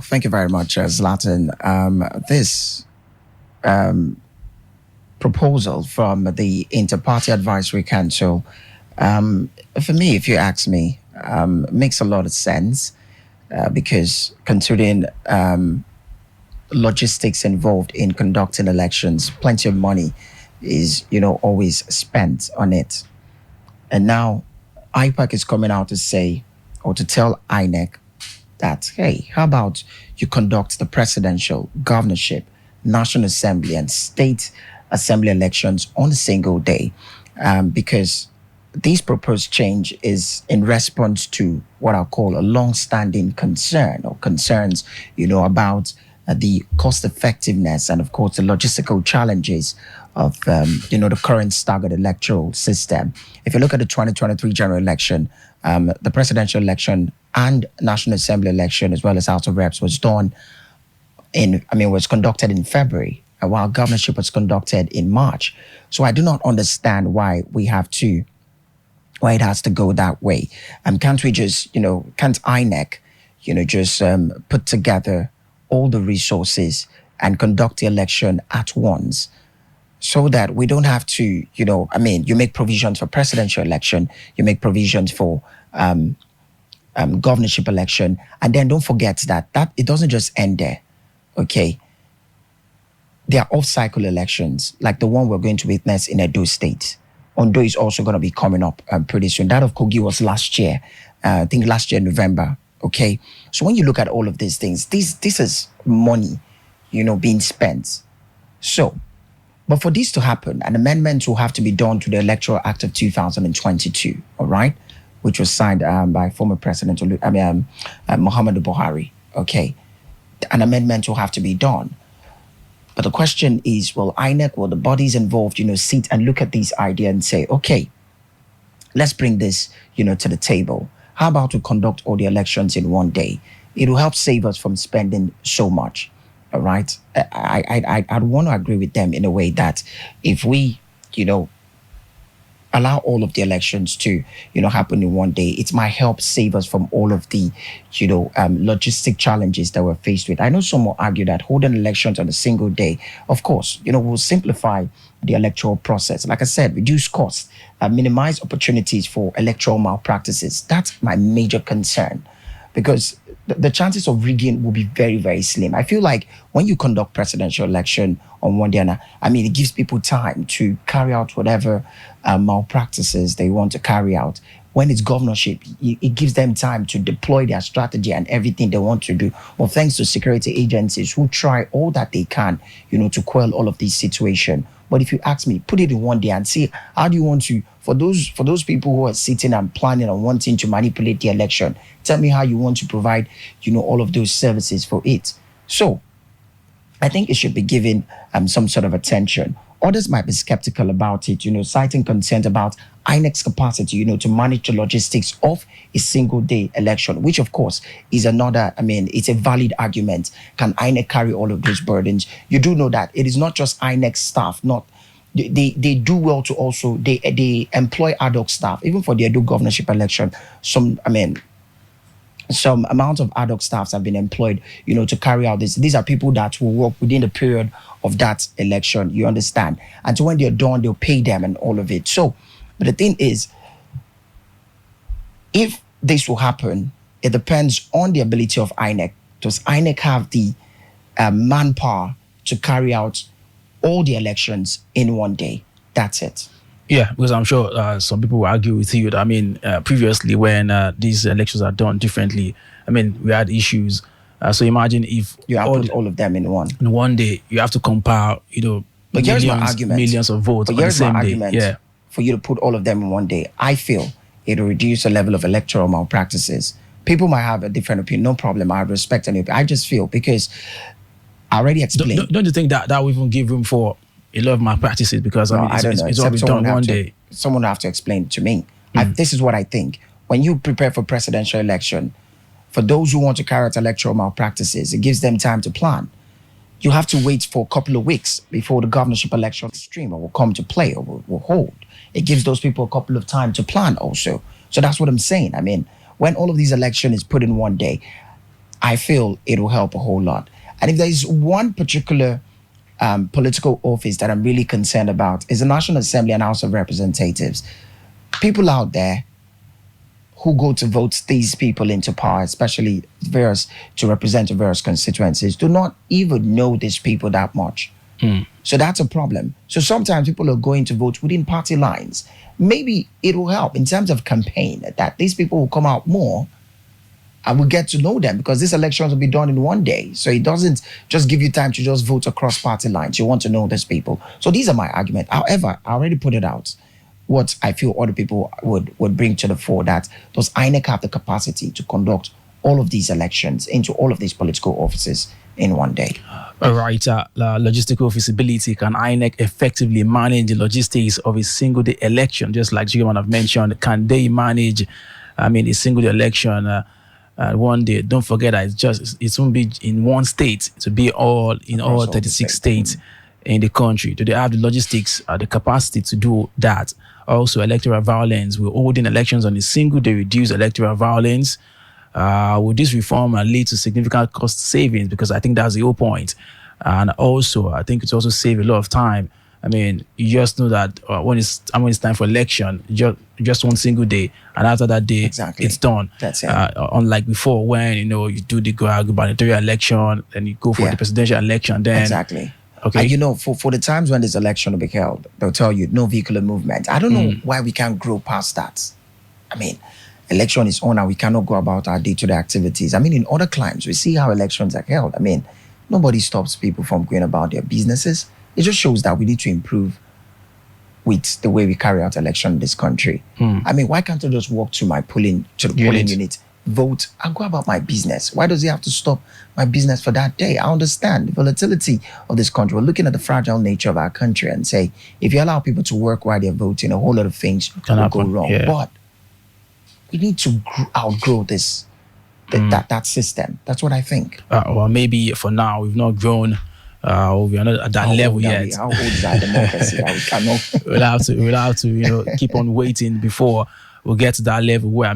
Well, thank you very much, Zlatan. This proposal from the Inter-Party Advisory Council, for me, if you ask me, makes a lot of sense because considering logistics involved in conducting elections, plenty of money is, always spent on it. And now IPAC is coming out to say, or to tell INEC that, hey, how about you conduct the presidential, governorship, National Assembly, and state assembly elections on a single day? Because this proposed change is in response to what I'll call a long-standing concern or concerns, about the cost effectiveness and, of course, the logistical challenges of, the current staggered electoral system. If you look at the 2023 general election, the presidential election and National Assembly election, as well as House of Reps, was conducted in February, while governorship was conducted in March. So I do not understand why it has to go that way. Can't we just, can't INEC, just put together all the resources and conduct the election at once so that we don't have to, you make provisions for presidential election, you make provisions for governorship election, and then don't forget that it doesn't just end there, okay? There are off-cycle elections, like the one we're going to witness in Edo State. Ondo is also going to be coming up pretty soon. That of Kogi was last year, I think last year, November, okay? So when you look at all of these things, this is money, being spent. So, but for this to happen, an amendment will have to be done to the Electoral Act of 2022, all right? Which was signed by former President Muhammadu Buhari, okay? An amendment will have to be done. But the question is, will INEC, will the bodies involved, sit and look at this idea and say, okay, let's bring this, to the table. How about we conduct all the elections in one day? It will help save us from spending so much, all right? I'd want to agree with them in a way that if we, allow all of the elections to, happen in one day, it might help save us from all of the, logistic challenges that we're faced with. I know some will argue that holding elections on a single day, of course, will simplify the electoral process. Like I said, reduce costs, minimize opportunities for electoral malpractices. That's my major concern, because the chances of rigging will be very, very slim. I feel like when you conduct presidential election on one day, it gives people time to carry out whatever malpractices they want to carry out. When it's governorship, it gives them time to deploy their strategy and everything they want to do. Well, thanks to security agencies who try all that they can, to quell all of these situations. But if you ask me, put it in one day and see, how do you want to, for those people who are sitting and planning and wanting to manipulate the election, tell me how you want to provide, all of those services for it. So I think it should be given some sort of attention. Others might be skeptical about it, citing concerns about INEC's capacity, to manage the logistics of a single day election, which of course is another, it's a valid argument. Can INEC carry all of those burdens? You do know that it is not just INEC staff, they do well to also, they employ ad hoc staff, even for the Edo governorship election. Some amount of ad hoc staffs have been employed, to carry out this. These are people that will work within the period of that election, you understand? And so when they're done, they'll pay them and all of it. So, but the thing is, if this will happen, it depends on the ability of INEC. Does INEC have the manpower to carry out all the elections in one day? That's it. Yeah, because I'm sure some people will argue with you that, previously when these elections are done differently, we had issues. So imagine if you have put all of them in one day, you have to compile, but here's my argument. Millions of votes on the same day. Yeah. For you to put all of them in one day, I feel it'll reduce the level of electoral malpractices. People might have a different opinion, no problem. I respect any opinion. I just feel, because I already explained. Don't you think that will even give room for a lot of malpractices? Because I don't know. It's all done one day. Someone will have to explain to me. This is what I think. When you prepare for presidential election, for those who want to carry out electoral malpractices, it gives them time to plan. You have to wait for a couple of weeks before the governorship election stream will come to play or will hold. It gives those people a couple of time to plan also. So that's what I'm saying. When all of these elections is put in one day, I feel it will help a whole lot. And if there is one particular political office that I'm really concerned about, is the National Assembly and House of Representatives. People out there who go to vote these people into power, especially to represent various constituencies, do not even know these people that much. So that's a problem. So sometimes people are going to vote within party lines. Maybe it will help in terms of campaign that these people will come out more and we'll get to know them, because these elections will be done in one day. So it doesn't just give you time to just vote across party lines. You want to know these people. So these are my arguments. However, I already put it out. What I feel other people would bring to the fore, that does INEC have the capacity to conduct all of these elections into all of these political offices in one day? All right. Logistical feasibility. Can INEC effectively manage the logistics of a single day election? Just like Jigaman have mentioned, can they manage, a single day election one day? Don't forget that it won't be in one state. It will be all 36 states in the country. Do they have the logistics, the capacity to do that? Also, electoral violence. We're holding elections on a single day, reduce electoral violence. Will this reform lead to significant cost savings? Because I think that's the whole point. And also, I think it's also save a lot of time. You just know that when it's time for election, just one single day, and after that day, exactly, it's done. That's it. Unlike before, when you do the gubernatorial election, then you go for the presidential election. Then exactly. Okay. And for the times when this election will be held, they'll tell you no vehicular movement. I don't know why we can't grow past that. Election is on and we cannot go about our day-to-day activities. In other climes, we see how elections are held. Nobody stops people from going about their businesses. It just shows that we need to improve with the way we carry out election in this country. Why can't I just walk to my polling unit, vote, and go about my business? Why does it have to stop my business for that day? I understand the volatility of this country. We're looking at the fragile nature of our country and say, if you allow people to work while they're voting, a whole lot of things will go wrong. Yeah. But we need to outgrow this, that system. That's what I think. Well, maybe for now we've not grown. We're not at that level yet. How old is our democracy? We'll have to keep on waiting before we'll get to that level where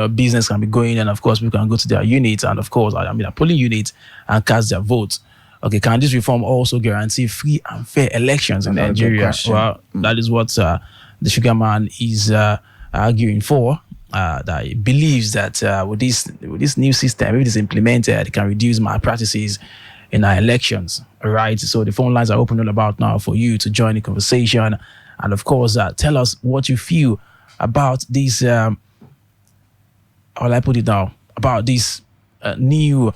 business can be going, and of course we can go to their units, and of course a polling unit, and cast their votes. Okay, can this reform also guarantee free and fair elections in Nigeria? Well, that is what the Sugarman is arguing for. That he believes that with this new system, if it is implemented, it can reduce malpractices in our elections. All right. So the phone lines are open all about now for you to join the conversation, and of course, tell us what you feel about this. How will I put it now? About this new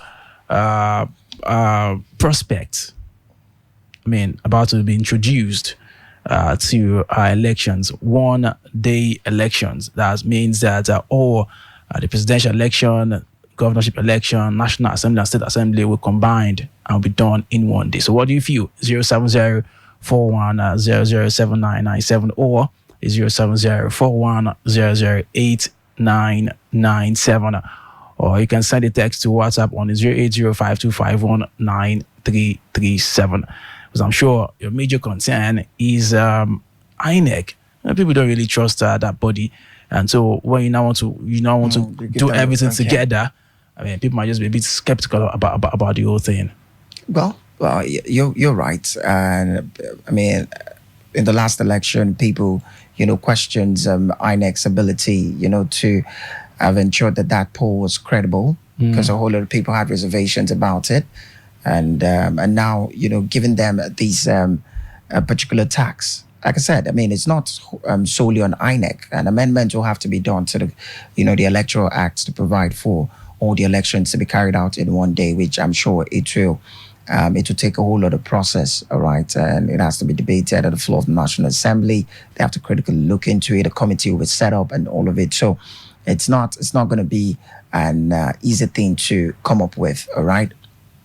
prospect. About to be introduced to our elections, 1 day elections. That means that all the presidential election, governorship election, National Assembly and State Assembly will combined and will be done in one day. So what do you feel? 070-4100-7997 or 070-4100-8997, or you can send a text to WhatsApp on 08052519337. Because I'm sure your major concern is INEC. People don't really trust that body, and so when you now want to do everything together, people might just be a bit skeptical about the whole thing. Well, you're right, and in the last election, people questions INEC's ability to have ensured that poll was credible, because a whole lot of people had reservations about it. And now, giving them these particular tax, like I said, it's not solely on INEC. An amendment will have to be done to the Electoral Act to provide for all the elections to be carried out in one day, which I'm sure it will take a whole lot of process, all right? And it has to be debated at the floor of the National Assembly. They have to critically look into it. A committee will be set up and all of it. So it's not going to be an easy thing to come up with, all right?